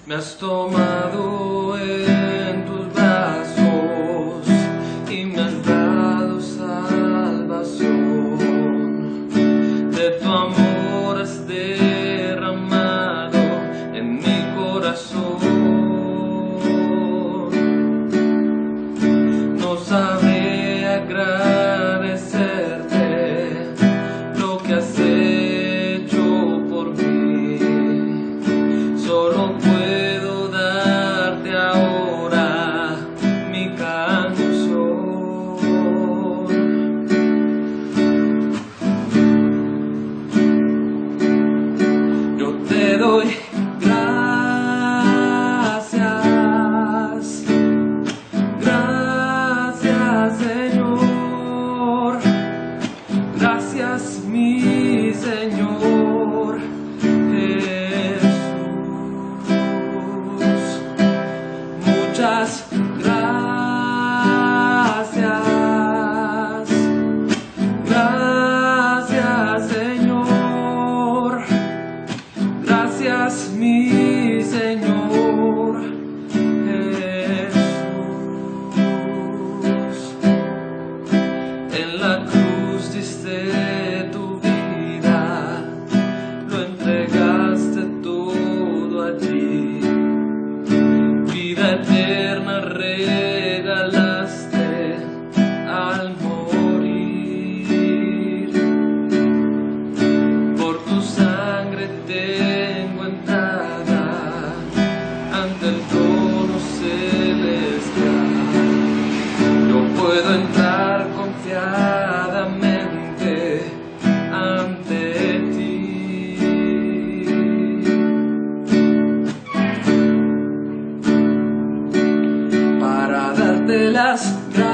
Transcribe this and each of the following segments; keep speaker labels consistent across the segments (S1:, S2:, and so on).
S1: Me has tomado en tus brazos y me has dado salvación. De tu amor has derramado en mi corazón. No sabré agradecerte lo que has hecho por mí. Solo puedo darte ahora mi canción. Yo te doy gracias, gracias Señor, gracias mi Señor Jesús. Muchas gracias, gracias Señor, gracias mi Señor Jesús. En la cruz diste tu vida, lo entregaste todo allí. Vida eterna regalaste al morir. Por tu sangre tengo entrada ante el trono celestial. Yo puedo entrar confiadamente ante ti. Para darte las gracias,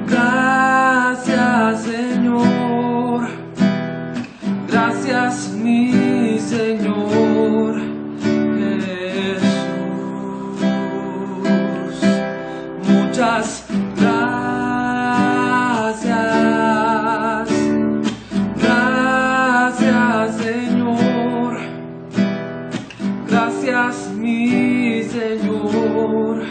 S1: gracias Señor, gracias mi Señor Jesús. Muchas gracias, gracias Señor, gracias mi Señor